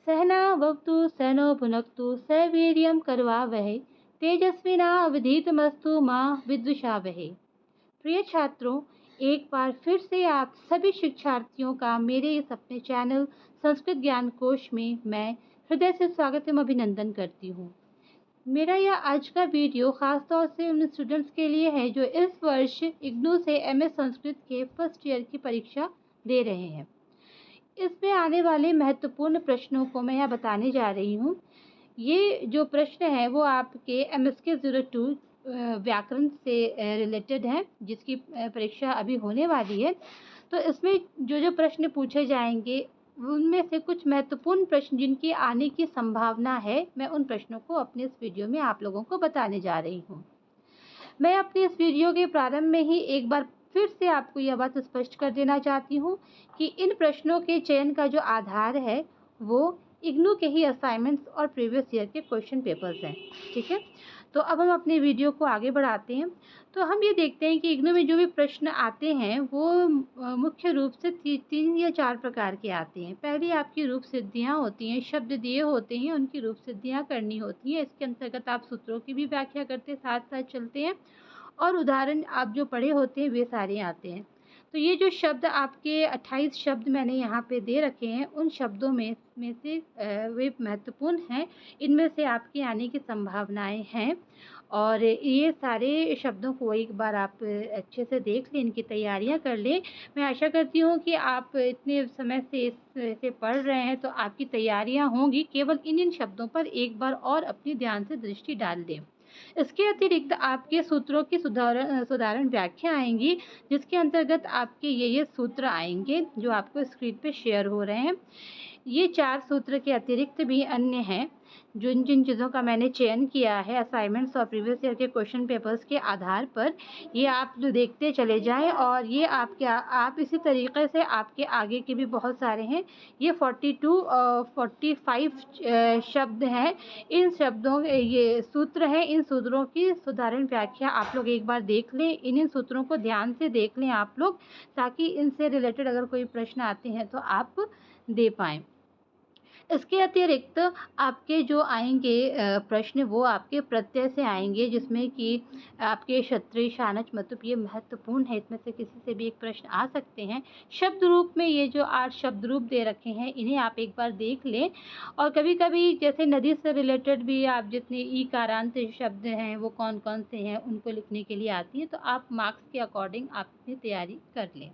सहनाववतु सहनौ भुनक्तु सवीर्यं करवावहै तेजस्विनावधीतमस्तु मा विद्विषावहै। प्रिय छात्रों, एक बार फिर से आप सभी शिक्षार्थियों का मेरे इस अपने चैनल संस्कृत ज्ञान कोश में मैं हृदय से स्वागत एवं अभिनंदन करती हूँ। मेरा यह आज का वीडियो खास तौर से उन स्टूडेंट्स के लिए है जो इस वर्ष इग्नू से एमए संस्कृत के फर्स्ट ईयर की परीक्षा दे रहे हैं। इसमें आने वाले महत्वपूर्ण प्रश्नों को मैं यहाँ बताने जा रही हूँ। ये जो प्रश्न है वो आपके MSK 02 व्याकरण से रिलेटेड है, जिसकी परीक्षा अभी होने वाली है। तो इसमें जो प्रश्न पूछे जाएंगे उनमें से कुछ महत्वपूर्ण प्रश्न जिनकी आने की संभावना है, मैं उन प्रश्नों को अपने इस वीडियो में आप लोगों को बताने जा रही हूँ। मैं अपने इस वीडियो के प्रारंभ में ही एक बार फिर से आपको यह बात स्पष्ट कर देना चाहती हूँ कि इन प्रश्नों के चयन का जो आधार है वो इग्नू के ही असाइनमेंट्स और प्रीवियस ईयर के क्वेश्चन पेपर्स हैं। ठीक है, तो अब हम अपने वीडियो को आगे बढ़ाते हैं। तो हम ये देखते हैं कि इग्नू में जो भी प्रश्न आते हैं वो मुख्य रूप से 3 या 4 प्रकार के आते हैं। पहली आपकी रूप सिद्धियाँ होती हैं, शब्द दिए होते हैं, उनकी रूप सिद्धियाँ करनी होती हैं। इसके अंतर्गत आप सूत्रों की भी व्याख्या करते साथ साथ चलते हैं और उदाहरण आप जो पढ़े होते हैं वे सारे आते हैं। तो ये जो शब्द आपके 28 शब्द मैंने यहाँ पे दे रखे हैं, उन शब्दों में से वे महत्वपूर्ण हैं। इनमें से आपके आने की संभावनाएं हैं और ये सारे शब्दों को एक बार आप अच्छे से देख लें, इनकी तैयारियां कर लें। मैं आशा करती हूँ कि आप इतने समय से इसे पढ़ रहे हैं तो आपकी तैयारियां होंगी। केवल इन शब्दों पर एक बार और अपनी ध्यान से दृष्टि डाल दें। इसके अतिरिक्त आपके सूत्रों की साधारण व्याख्या आएंगी, जिसके अंतर्गत आपके ये सूत्र आएंगे जो आपको स्क्रीन पे शेयर हो रहे हैं। ये 4 सूत्र के अतिरिक्त भी अन्य हैं जिन जिन चीज़ों का मैंने चयन किया है असाइनमेंट्स और प्रीवियस ईयर के क्वेश्चन पेपर्स के आधार पर। ये आप जो देखते चले जाएं और ये आप इसी तरीके से आपके आगे के भी बहुत सारे हैं। ये 42 और 45 शब्द हैं। इन शब्दों ये सूत्र हैं, इन सूत्रों की साधारण व्याख्या आप लोग एक बार देख लें। इन सूत्रों को ध्यान से देख लें आप लोग, ताकि इनसे रिलेटेड अगर कोई प्रश्न आते हैं तो आप दे पाएँ। इसके अतिरिक्त आपके जो आएंगे प्रश्न वो आपके प्रत्यय से आएंगे, जिसमें कि आपके क्षत्रिय शानच मतलब ये महत्वपूर्ण है। इसमें से किसी से भी एक प्रश्न आ सकते हैं। शब्द रूप में ये जो 8 शब्द रूप दे रखे हैं इन्हें आप एक बार देख लें। और कभी कभी जैसे नदी से रिलेटेड भी आप जितने ईकारांत शब्द हैं वो कौन कौन से हैं उनको लिखने के लिए आती है, तो आप मार्क्स के अकॉर्डिंग आप अपनी तैयारी कर लें।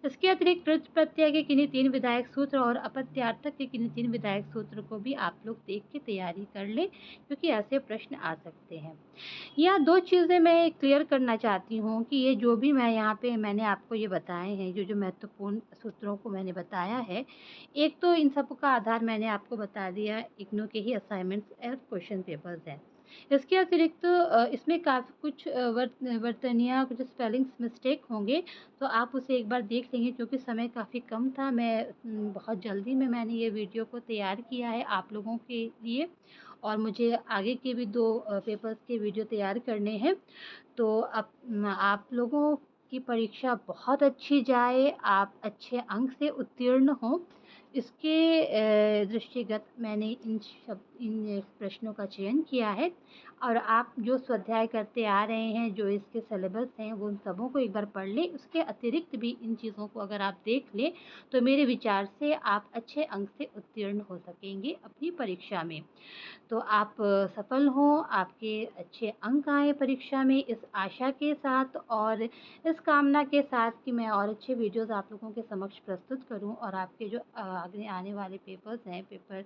इसके अतिरिक्त कृत प्रत्यय के किन्हीं 3 विधायक सूत्र और अपत्यार्थक के किन्हीं 3 विधायक सूत्र को भी आप लोग देख के तैयारी कर लें, क्योंकि ऐसे प्रश्न आ सकते हैं। यहाँ 2 चीज़ें मैं क्लियर करना चाहती हूँ कि ये जो भी मैंने आपको ये बताए हैं, जो महत्वपूर्ण सूत्रों को मैंने बताया है, एक तो इन सब का आधार मैंने आपको बता दिया इग्नू के ही असाइनमेंट्स और क्वेश्चन पेपर्स हैं। इसके अतिरिक्त इसमें काफ़ी कुछ वर्तनीय कुछ स्पेलिंग्स मिस्टेक होंगे, तो आप उसे एक बार देख लेंगे, क्योंकि समय काफ़ी कम था। मैं बहुत जल्दी में मैंने ये वीडियो को तैयार किया है आप लोगों के लिए, और मुझे आगे के भी 2 पेपर्स के वीडियो तैयार करने हैं। तो अब आप लोगों की परीक्षा बहुत अच्छी जाए, आप अच्छे अंक से उत्तीर्ण हों, इसके दृष्टिगत मैंने इन प्रश्नों का चयन किया है। और आप जो स्वाध्याय करते आ रहे हैं, जो इसके सिलेबस हैं, वो उन सबों को एक बार पढ़ लें। उसके अतिरिक्त भी इन चीज़ों को अगर आप देख लें तो मेरे विचार से आप अच्छे अंक से उत्तीर्ण हो सकेंगे अपनी परीक्षा में। तो आप सफल हों, आपके अच्छे अंक आए परीक्षा में, इस आशा के साथ और इस कामना के साथ कि मैं और अच्छे वीडियोस आप लोगों के समक्ष प्रस्तुत करूं, और आपके जो आगे आने वाले पेपर्स हैं, पेपर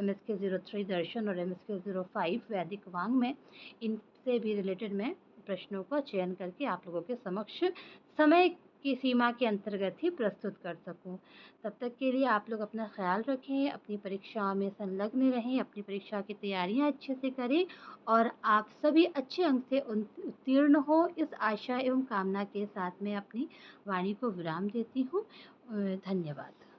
MSK 03 दर्शन और MSK 05 वैदिक वांग में, इनसे भी रिलेटेड मैं प्रश्नों का चयन करके आप लोगों के समक्ष समय की सीमा के अंतर्गत ही प्रस्तुत कर सकूं। तब तक के लिए आप लोग अपना ख्याल रखें, अपनी परीक्षाओं में संलग्न रहें, अपनी परीक्षा की तैयारियां अच्छे से करें और आप सभी अच्छे अंक से उत्तीर्ण हो, इस आशा एवं कामना के साथ मैं अपनी वाणी को विराम देती हूँ। धन्यवाद।